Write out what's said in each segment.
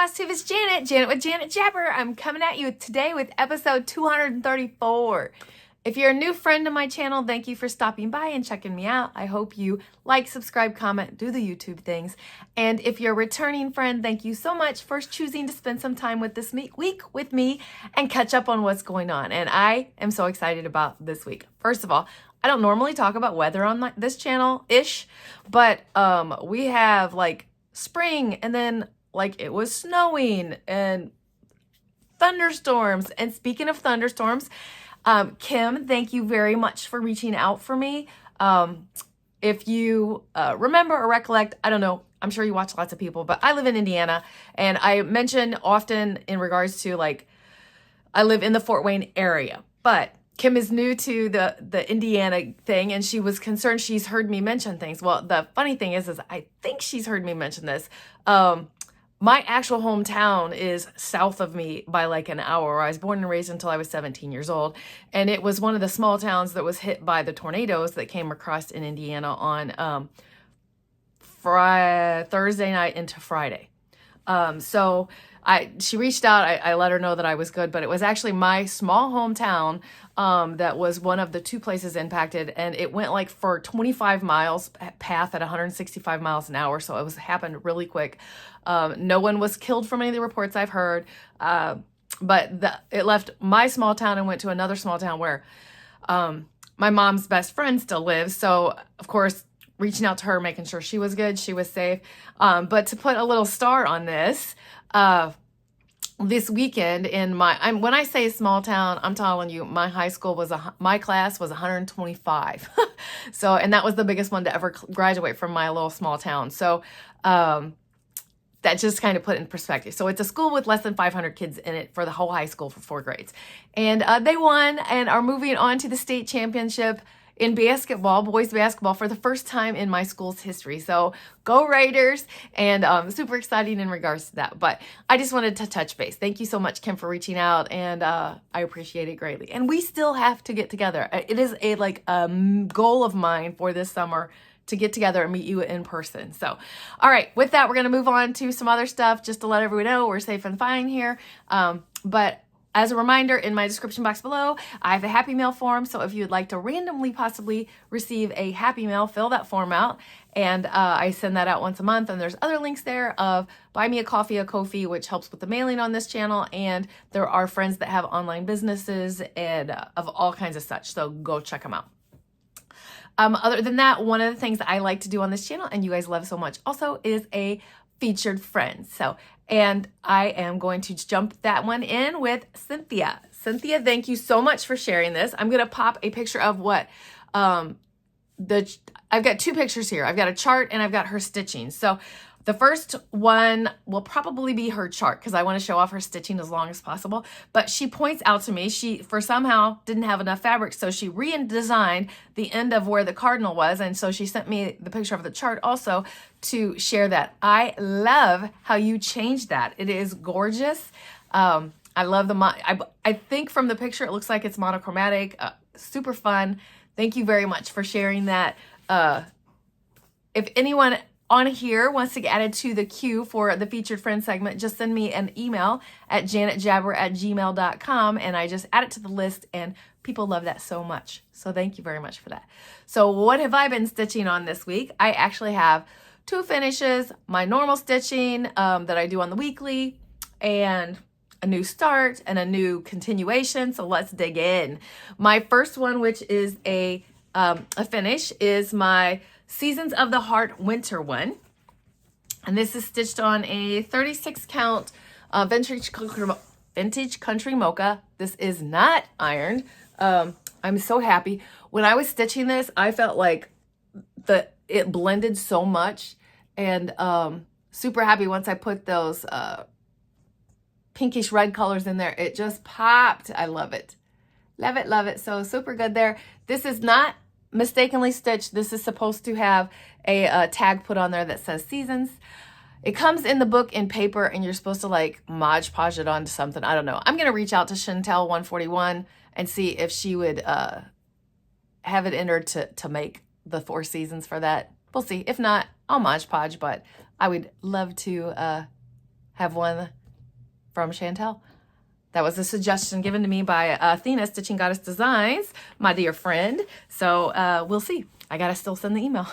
Flosstube, it's Janet with Janet Jabber. I'm coming at you today with episode 234. If you're a new friend of my channel, thank you for stopping by and checking me out. I hope you like, subscribe, comment, do the YouTube things. And if you're a returning friend, thank you so much for choosing to spend some time with this week with me and catch up on what's going on. And I am so excited about this week. First of all, I don't normally talk about weather on this channel-ish, but we have like spring and then like it was snowing and thunderstorms. And speaking of thunderstorms, Kim, thank you very much for reaching out for me. If you remember or recollect, I don't know, I'm sure you watch lots of people, but I live in Indiana, and I mention often in regards to like, I live in the Fort Wayne area, but Kim is new to the Indiana thing, and she was concerned. She's heard me mention things. Well, the funny thing is I think she's heard me mention this. My actual hometown is south of me by like an hour. I was born and raised until I was 17 years old. And it was one of the small towns that was hit by the tornadoes that came across in Indiana on Thursday night into Friday. So she reached out, I let her know that I was good, but it was actually my small hometown that was one of the two places impacted, and it went like for 25 miles path at 165 miles an hour. So it happened really quick. No one was killed from any of the reports I've heard, but it left my small town and went to another small town where my mom's best friend still lives. So of course, reaching out to her, making sure she was good, she was safe. But to put a little star on this, this weekend in when I say small town, I'm telling you, my high school my class was 125. So, and that was the biggest one to ever graduate from my little small town. So, that just kind of put it in perspective. So it's a school with less than 500 kids in it for the whole high school for 4 grades. And they won and are moving on to the state championship in basketball, boys basketball, for the first time in my school's history. So go Raiders, and super exciting in regards to that. But I just wanted to touch base. Thank you so much, Kim, for reaching out, and I appreciate it greatly. And we still have to get together. It is a goal of mine for this summer to get together and meet you in person. So, all right, with that, we're going to move on to some other stuff just to let everyone know we're safe and fine here. But as a reminder, in my description box below, I have a Happy Mail form. So if you'd like to randomly possibly receive a Happy Mail, fill that form out. And I send that out once a month. And there's other links there of Buy Me a Coffee, a Ko-fi, which helps with the mailing on this channel. And there are friends that have online businesses and of all kinds of such. So go check them out. Other than that, one of the things that I like to do on this channel, and you guys love so much also, is a featured friend. So, and I am going to jump that one in with Cynthia. Cynthia, thank you so much for sharing this. I'm going to pop a picture of what, I've got 2 pictures here. I've got a chart and I've got her stitching. So the first one will probably be her chart because I want to show off her stitching as long as possible. But she points out to me, she somehow didn't have enough fabric, so she redesigned the end of where the cardinal was. And so she sent me the picture of the chart also to share that. I love how you changed that. It is gorgeous. I love I think from the picture, it looks like it's monochromatic, super fun. Thank you very much for sharing that. If anyone on here wants to get added to the queue for the featured friend segment, just send me an email at janetjabber@gmail.com, and I just add it to the list, and people love that so much. So thank you very much for that. So what have I been stitching on this week? I actually have 2 finishes, my normal stitching that I do on the weekly, and a new start and a new continuation. So let's dig in. My first one, which is a finish, is my Seasons of the Heart winter one. And this is stitched on a 36 count vintage country mocha. This is not ironed. I'm so happy. When I was stitching this, I felt like it blended so much, and super happy once I put those pinkish red colors in there. It just popped. I love it. Love it, love it. So super good there. This is not mistakenly stitched. This is supposed to have a tag put on there that says seasons. It comes in the book in paper, and you're supposed to like Mod Podge it onto something. I don't know. I'm going to reach out to Chantel 141 and see if she would have it in her to make the 4 seasons for that. We'll see. If not, I'll Mod Podge, but I would love to have have one from Chantel. That was a suggestion given to me by Athena, Stitching Goddess Designs, my dear friend. So we'll see. I gotta still send the email.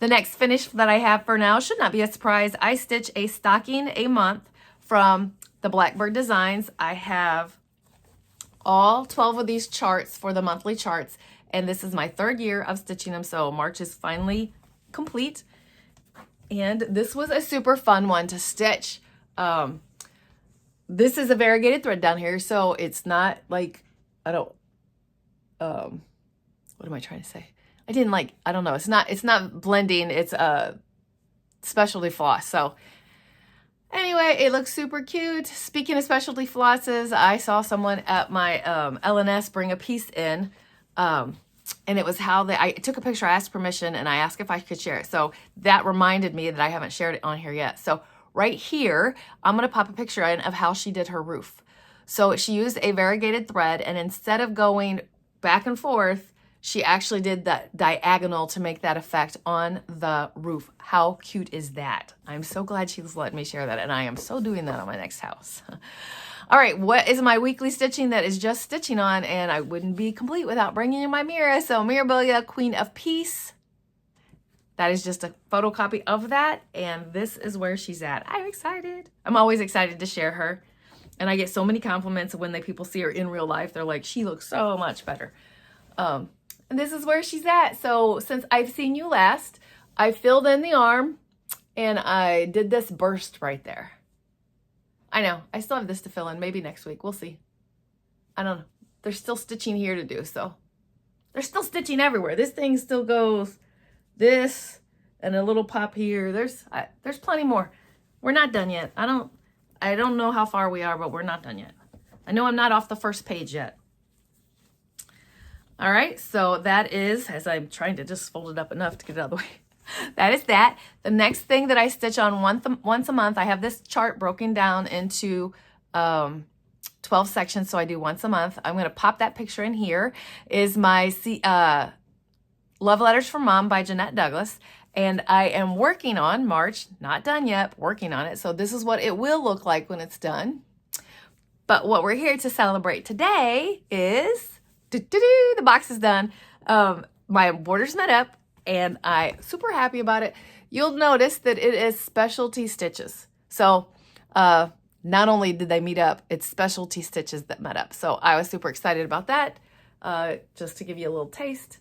The next finish that I have for now should not be a surprise. I stitch a stocking a month from the Blackbird Designs. I have all 12 of these charts for the monthly charts, and this is my 3rd year of stitching them, so March is finally complete. And this was a super fun one to stitch. This is a variegated thread down here, so it's not like, what am I trying to say? I don't know. It's not blending. It's a specialty floss. So anyway, it looks super cute. Speaking of specialty flosses, I saw someone at my LynnX bring a piece in, and it was I took a picture, I asked permission, and I asked if I could share it. So that reminded me that I haven't shared it on here yet. So right here, I'm going to pop a picture in of how she did her roof. So she used a variegated thread, and instead of going back and forth, she actually did that diagonal to make that effect on the roof. How cute is that? I'm so glad she's letting me share that, and I am so doing that on my next house. All right, what is my weekly stitching that is just stitching on, and I wouldn't be complete without bringing in my mirror. So Mirabilia, Queen of Peace. That is just a photocopy of that, and this is where she's at. I'm excited. I'm always excited to share her, and I get so many compliments when people see her in real life. They're like, she looks so much better. And this is where she's at. So since I've seen you last, I filled in the arm, and I did this burst right there. I know, I still have this to fill in. Maybe next week, we'll see. I don't know. There's still stitching here to do, so. There's still stitching everywhere. This thing still goes this and a little pop here. There's plenty more. We're not done yet. I don't know how far we are, but we're not done yet. I know I'm not off the first page yet. All right, so that is, as I'm trying to just fold it up enough to get it out of the way, that is that. The next thing that I stitch on once a month, I have this chart broken down into 12 sections, so I do once a month. I'm going to pop that picture in here, is my Love Letters from Mom by Jeanette Douglas, and I am working on March, not done yet, working on it, so this is what it will look like when it's done. But what we're here to celebrate today is... the box is done. My border's met up, and I'm super happy about it. You'll notice that it is specialty stitches. So not only did they meet up, it's specialty stitches that met up. So I was super excited about that. Just to give you a little taste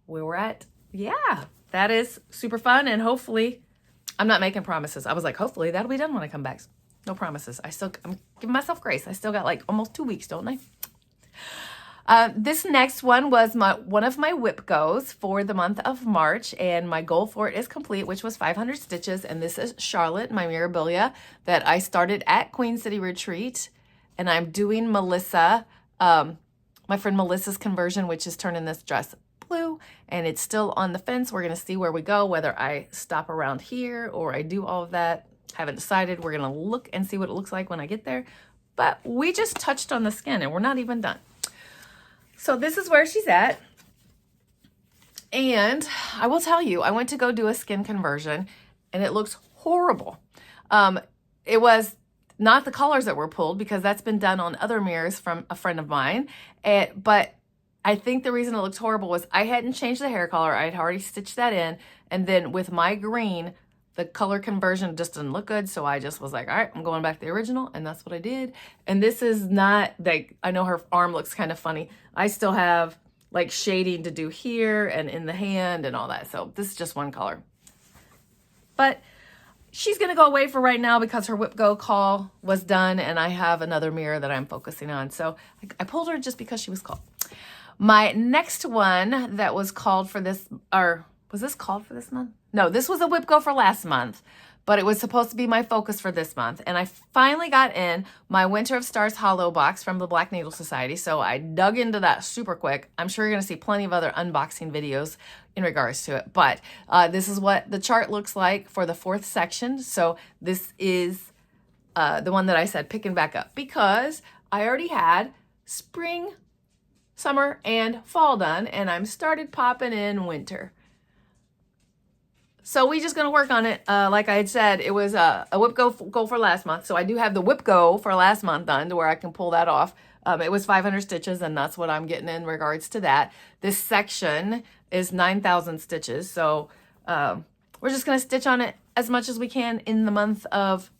where we're at. Yeah, that is super fun, and hopefully, I'm not making promises. I was like, hopefully that'll be done when I come back. No promises. I'm giving myself grace. I still got like almost 2 weeks, don't I? This next one was one of my whip goes for the month of March, and my goal for it is complete, which was 500 stitches. And this is Charlotte, my Mirabilia, that I started at Queen City Retreat, and I'm doing Melissa, my friend Melissa's conversion, which is turning this dress blue, and it's still on the fence. We're going to see where we go, whether I stop around here or I do all of that. Haven't decided. We're going to look and see what it looks like when I get there. But we just touched on the skin, and we're not even done. So this is where she's at, and I will tell you, I went to go do a skin conversion, and it looks horrible. It was not the colors that were pulled, because that's been done on other mirrors from a friend of mine, but I think the reason it looks horrible was I hadn't changed the hair color. I had already stitched that in, and then with my green, the color conversion just didn't look good, so I just was like, all right, I'm going back to the original, and that's what I did. And this is not, like, I know her arm looks kind of funny. I still have, like, shading to do here and in the hand and all that, so this is just one color. But she's going to go away for right now because her whip go call was done, and I have another mirror that I'm focusing on, so I pulled her just because she was called. My next one that was called for this, or was this called for this month? No, this was a whip go for last month, but it was supposed to be my focus for this month. And I finally got in my Winter of Stars Hollow box from the Black Needle Society, so I dug into that super quick. I'm sure you're going to see plenty of other unboxing videos in regards to it, but this is what the chart looks like for the 4th section. So this is the one that I said picking back up, because I already had spring, summer, and fall done, and I'm started popping in winter. So we just gonna work on it. Like I had said, it was a whip go for last month. So I do have the whip go for last month done to where I can pull that off. It was 500 stitches, and that's what I'm getting in regards to that. This section is 9,000 stitches. So we're just gonna stitch on it as much as we can in the month of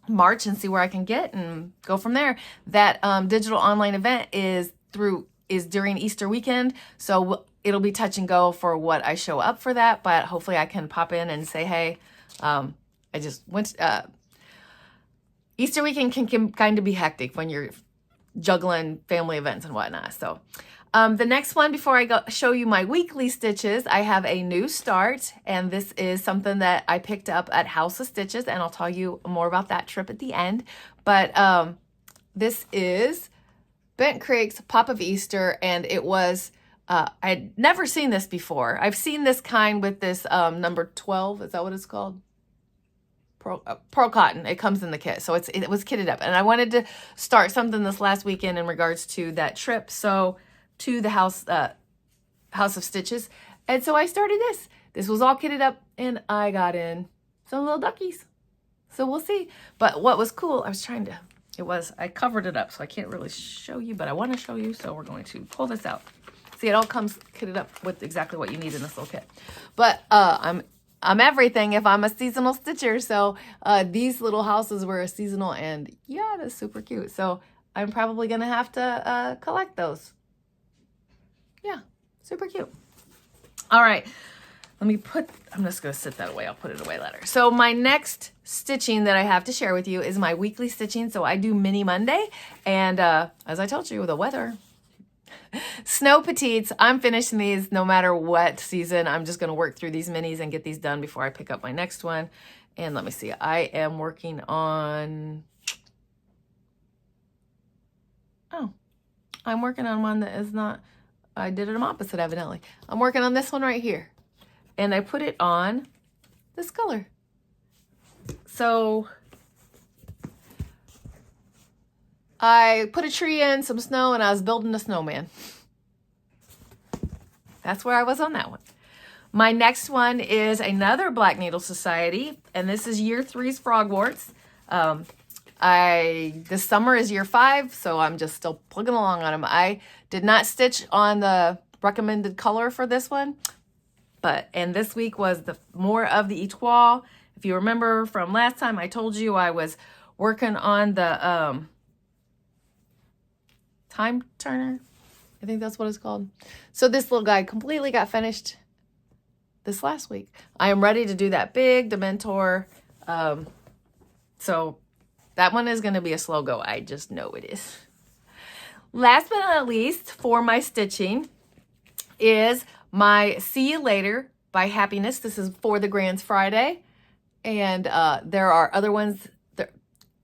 March and see where I can get and go from there. That digital online event is during Easter weekend. So it'll be touch and go for what I show up for that, but hopefully I can pop in and say, hey, I just went, Easter weekend can kind of be hectic when you're juggling family events and whatnot. So the next one, before I show you my weekly stitches, I have a new start, and this is something that I picked up at House of Stitches, and I'll tell you more about that trip at the end. But this is Bent Creek's Pop of Easter, and it was, I'd never seen this before. I've seen this kind with this number 12, is that what it's called? Pearl cotton. It comes in the kit, so it was kitted up, and I wanted to start something this last weekend in regards to that trip, so to the House of Stitches, and so I started this. This was all kitted up, and I got in some little duckies, so we'll see. But what was cool, I covered it up, so I can't really show you, but I want to show you, so we're going to pull this out. See, it all comes kitted up with exactly what you need in this little kit. But I'm everything if I'm a seasonal stitcher. So these little houses were a seasonal, and yeah, that's super cute. So I'm probably gonna have to collect those. Yeah, super cute. All right, I'm just gonna sit that away. I'll put it away later. So my next stitching that I have to share with you is my weekly stitching. So I do Mini Monday, and as I told you, the weather, Snow Petites, I'm finishing these no matter what season. I'm just going to work through these minis and get these done before I pick up my next one. And let me see, I am working on, I'm working on one that is not, I did it opposite evidently. I'm working on this one right here. And I put it on this color. So I put a tree in, some snow, and I was building a snowman. That's where I was on that one. My next one is another Black Needle Society, and this is year 3's Frogwarts. This summer is year 5, so I'm just still plugging along on them. I did not stitch on the recommended color for this one, and this week was more of the Etoile. If you remember from last time, I told you I was working on the Time Turner. I think that's what it's called. So this little guy completely got finished this last week. I am ready to do that big Dementor. So that one is going to be a slow go. I just know it is. Last but not least for my stitching is my See You Later by Happiness. This is for the Grands Friday. And there are other ones.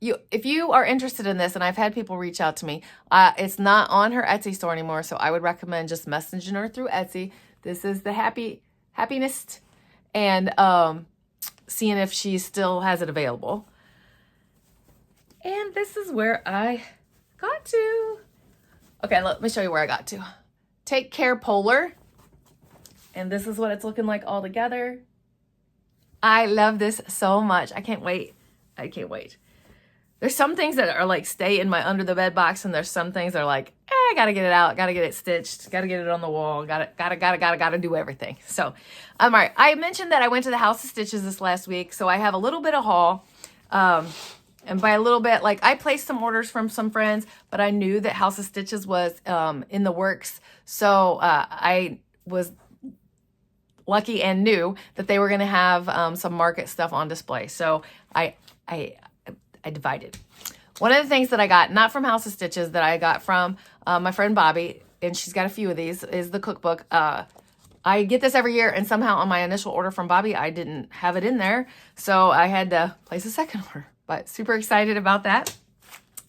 If you are interested in this, and I've had people reach out to me, it's not on her Etsy store anymore, so I would recommend just messaging her through Etsy. This is the Happiness, and seeing if she still has it available. And this is where I got to. Okay, let me show you where I got to. Take Care Polar, and this is what it's looking like all together. I love this so much. I can't wait. I can't wait. There's some things that are like stay in my under the bed box, and there's some things that are like, I gotta get it out, gotta get it stitched, gotta get it on the wall, gotta do everything. So, all right. I mentioned that I went to the House of Stitches this last week, so I have a little bit of haul. And by a little bit, like I placed some orders from some friends, but I knew that House of Stitches was in the works, so I was lucky and knew that they were gonna have some market stuff on display. So I divided. One of the things that I got, not from House of Stitches, that I got from my friend Bobby, and she's got a few of these, is the cookbook. I get this every year, and somehow on my initial order from Bobby, I didn't have it in there, so I had to place a second order, but super excited about that.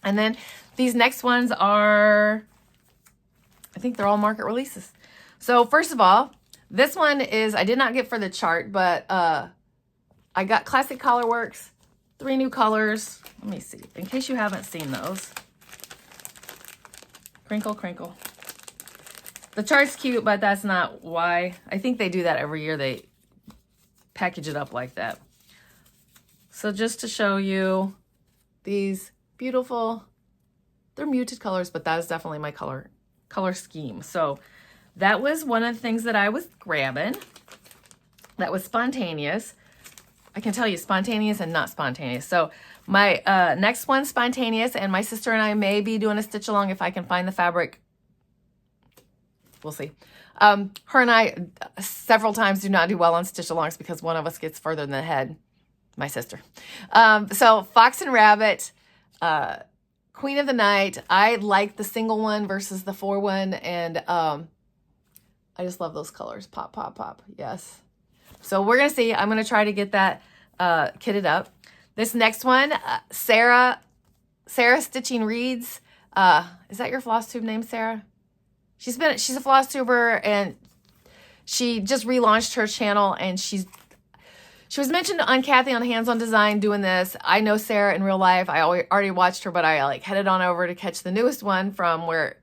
And then these next ones are, I think they're all market releases. So first of all, this one is, I did not get for the chart, but I got Classic Color Works. 3 new colors. Let me see, in case you haven't seen those. Crinkle, crinkle. The chart's cute, but that's not why. I think they do that every year. They package it up like that. So just to show you these beautiful, they're muted colors, but that is definitely my color scheme. So that was one of the things that I was grabbing. That was spontaneous. I can tell you spontaneous and not spontaneous. So my next one's spontaneous, and my sister and I may be doing a stitch along if I can find the fabric. We'll see. Her and I several times do not do well on stitch alongs because one of us gets further than the head. My sister. So Fox and Rabbit, Queen of the Night. I like the single one versus the 4 one, and I just love those colors. Pop, pop, pop. Yes. So we're gonna see. I'm gonna try to get that kitted up. This next one, Sarah Stitching Reads. Is that your Flosstube name, Sarah? She's a Flosstuber, and she just relaunched her channel, and she was mentioned on Kathy on Hands on Design doing this. I know Sarah in real life. I already watched her, but I like headed on over to catch the newest one from where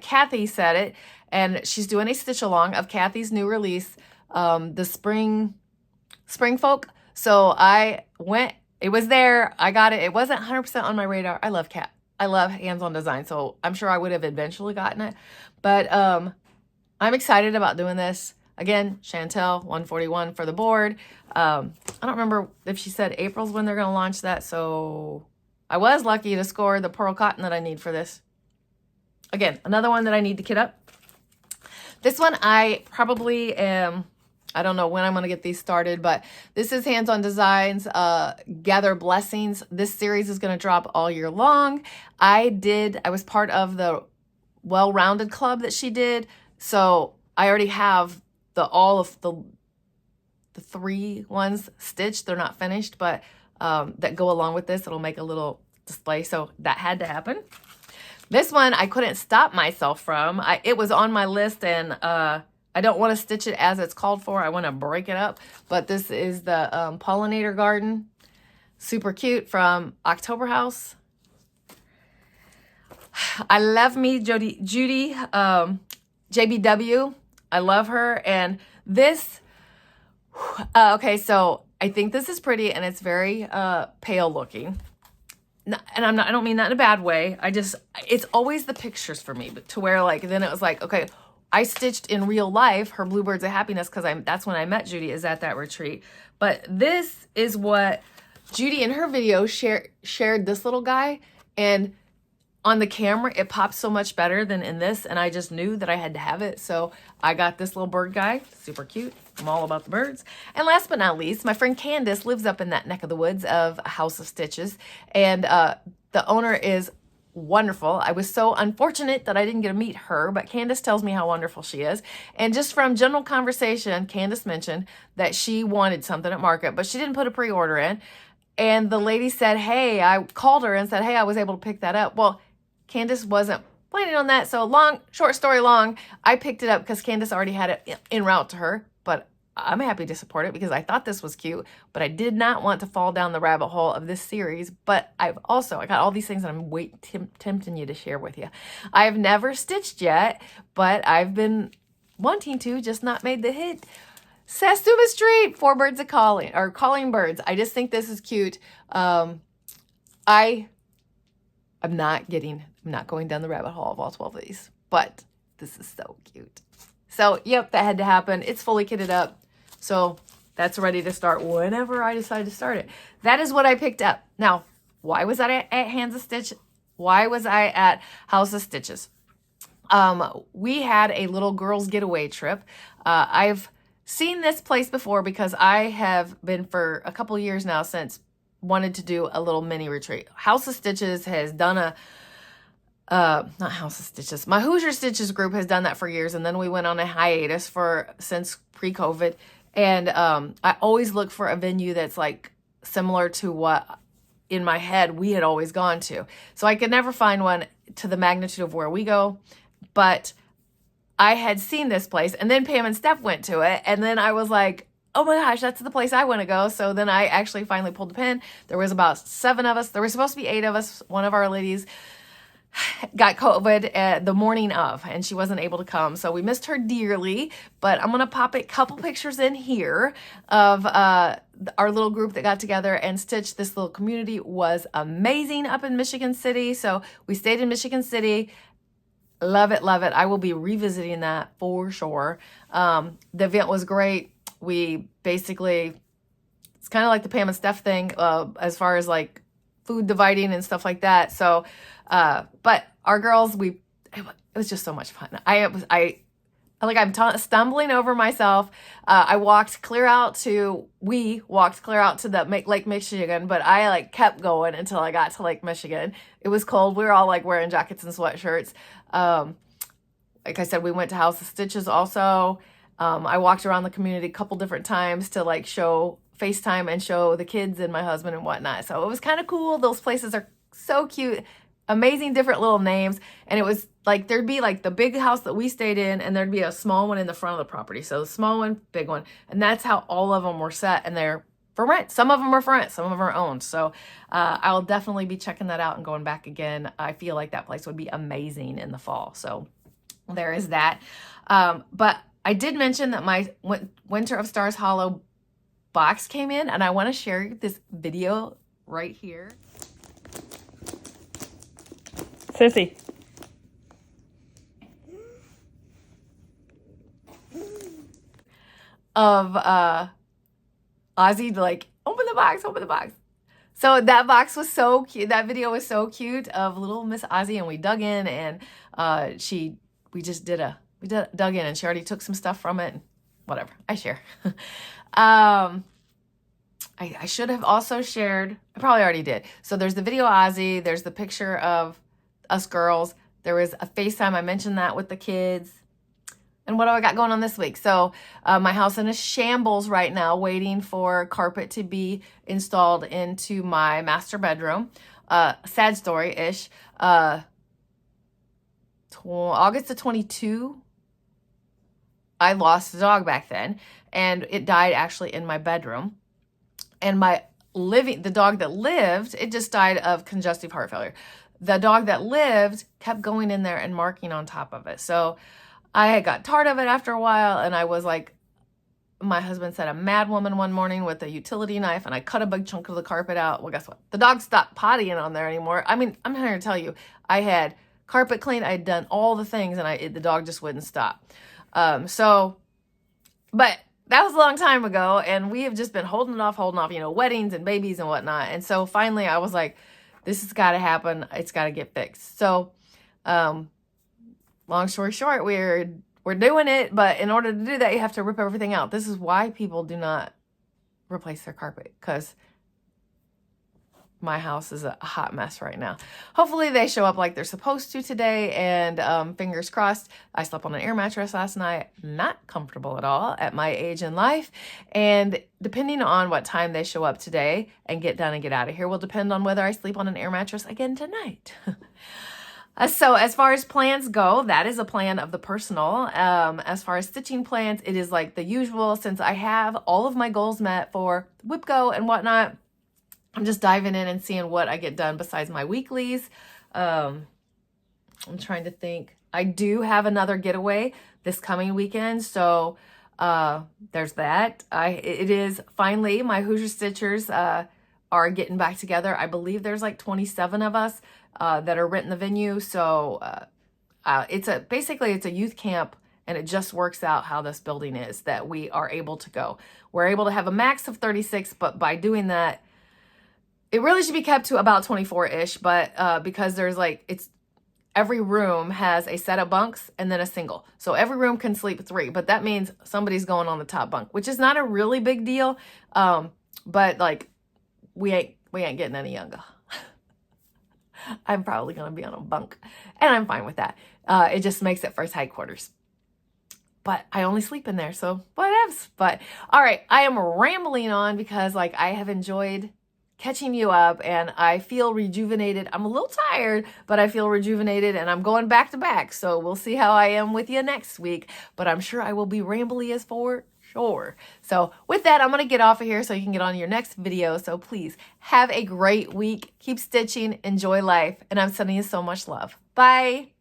Kathy said it, and she's doing a stitch along of Kathy's new release, the Spring Folk. So I went. It was there. I got it. It wasn't 100% on my radar. I love Hands on Design, so I'm sure I would have eventually gotten it. But I'm excited about doing this. Again, Chantel 141 for the board. I don't remember if she said April's when they're going to launch that, so I was lucky to score the pearl cotton that I need for this. Again, another one that I need to kit up. This one I probably am, I don't know when I'm going to get these started, but this is Hands on Designs, Gather Blessings. This series is going to drop all year long. I was part of the Well-Rounded Club that she did, so I already have all of the 3 ones stitched. They're not finished, but that go along with this. It'll make a little display, so that had to happen. This one I couldn't stop myself from. It was on my list, and I don't want to stitch it as it's called for. I want to break it up, but this is the Pollinator Garden. Super cute from October House. I love me Judy JBW. I love her. And this, okay, so I think this is pretty, and it's very pale looking. And I don't mean that in a bad way. It's always the pictures for me, but to where like, then it was like, okay, I stitched in real life her Bluebirds of Happiness because that's when I met Judy, is at that retreat. But this is what Judy in her video shared this little guy, and on the camera it pops so much better than in this, and I just knew that I had to have it. So I got this little bird guy, super cute. I'm all about the birds. And last but not least, my friend Candace lives up in that neck of the woods of House of Stitches, and the owner is wonderful. I was so unfortunate that I didn't get to meet her, but Candace tells me how wonderful she is. And just from general conversation, Candace mentioned that she wanted something at market, but she didn't put a pre-order in. And the lady said, hey, I called her and said, hey, I was able to pick that up. Well, Candace wasn't planning on that. So short story long, I picked it up because Candace already had it en route to her, but I'm happy to support it because I thought this was cute, but I did not want to fall down the rabbit hole of this series. But I got all these things that I'm tempting you to share with you. I've never stitched yet, but I've been wanting to, just not made the hit. Sastuba Street, 4 Birds of Calling, or Calling Birds. I just think this is cute. I'm not going down the rabbit hole of all 12 of these, but this is so cute. So, yep, that had to happen. It's fully kitted up. So that's ready to start whenever I decide to start it. That is what I picked up. Now, why was I at Hands of Stitch? Why was I at House of Stitches? We had a little girls getaway trip. I've seen this place before because I have been for a couple years now since wanted to do a little mini retreat. House of Stitches has done not House of Stitches. My Hoosier Stitches group has done that for years, and then we went on a hiatus since pre-COVID. And I always look for a venue that's like similar to what in my head we had always gone to. So I could never find one to the magnitude of where we go, but I had seen this place, and then Pam and Steph went to it, and then I was like, oh my gosh, that's the place I want to go. So then I actually finally pulled the pin. There was about 7 of us. There was supposed to be 8 of us. One of our ladies got COVID the morning of, and she wasn't able to come. So we missed her dearly, but I'm going to pop a couple pictures in here of our little group that got together and stitched. This little community was amazing up in Michigan City. So we stayed in Michigan City. Love it, love it. I will be revisiting that for sure. The event was great. We basically, it's kind of like the Pam and Steph thing as far as like food dividing and stuff like that. So, but our girls, it was just so much fun. I'm stumbling over myself. We walked clear out to the Lake Michigan, but I like kept going until I got to Lake Michigan. It was cold. We were all like wearing jackets and sweatshirts. Like I said, we went to House of Stitches also. I walked around the community a couple different times to like FaceTime and show the kids and my husband and whatnot. So it was kind of cool. Those places are so cute. Amazing different little names. And it was like, there'd be like the big house that we stayed in, and there'd be a small one in the front of the property. So the small one, big one. And that's how all of them were set, and they're for rent. Some of them are for rent, some of them are owned. So I'll definitely be checking that out and going back again. I feel like that place would be amazing in the fall. So there is that. But I did mention that my Winter of Stars Hollow box came in, and I want to share this video right here. Sissy. Of Ozzy like, open the box. So that box was so cute. That video was so cute of little Miss Ozzy, and we dug in, and we dug in, and she already took some stuff from it. Whatever, I share. I should have also shared, I probably already did. So there's the video Ozzy, there's the picture of us girls. There was a FaceTime, I mentioned that with the kids. And what do I got going on this week? So my house in a shambles right now, waiting for carpet to be installed into my master bedroom. Sad story-ish. August of 22, I lost a dog back then, and it died actually in my bedroom. And the dog that lived, it just died of congestive heart failure. The dog that lived kept going in there and marking on top of it. So I had got tired of it after a while, and I was like, my husband said, a mad woman one morning with a utility knife, and I cut a big chunk of the carpet out. Well, guess what? The dog stopped pottying on there anymore. I mean, I'm not going to tell you, I had carpet cleaned, I had done all the things, and the dog just wouldn't stop. But that was a long time ago, and we have just been holding off, weddings and babies and whatnot. And so finally I was like, this has got to happen. It's got to get fixed. So, long story short, we're doing it, but in order to do that, you have to rip everything out. This is why people do not replace their carpet, because my house is a hot mess right now. Hopefully they show up like they're supposed to today, and fingers crossed. I slept on an air mattress last night. Not comfortable at all at my age in life, and depending on what time they show up today and get done and get out of here will depend on whether I sleep on an air mattress again tonight. So as far as plans go, that is a plan of the personal. As far as stitching plans, it is like the usual. Since I have all of my goals met for WIPGO and whatnot, I'm just diving in and seeing what I get done besides my weeklies. I'm trying to think. I do have another getaway this coming weekend, so there's that. It is finally, my Hoosier Stitchers are getting back together. I believe there's like 27 of us that are renting the venue. So basically it's a youth camp, and it just works out how this building is that we are able to go. We're able to have a max of 36, but by doing that, it really should be kept to about 24-ish, but because there's every room has a set of bunks and then a single. So every room can sleep 3, but that means somebody's going on the top bunk, which is not a really big deal. But we ain't getting any younger. I'm probably going to be on a bunk, and I'm fine with that. It just makes it for tight quarters. But I only sleep in there, so whatevs. But all right, I am rambling on because I have enjoyed catching you up, and I feel rejuvenated. I'm a little tired, but I feel rejuvenated, and I'm going back to back. So we'll see how I am with you next week, but I'm sure I will be rambly as for sure. So with that, I'm going to get off of here so you can get on your next video. So please have a great week. Keep stitching. Enjoy life. And I'm sending you so much love. Bye.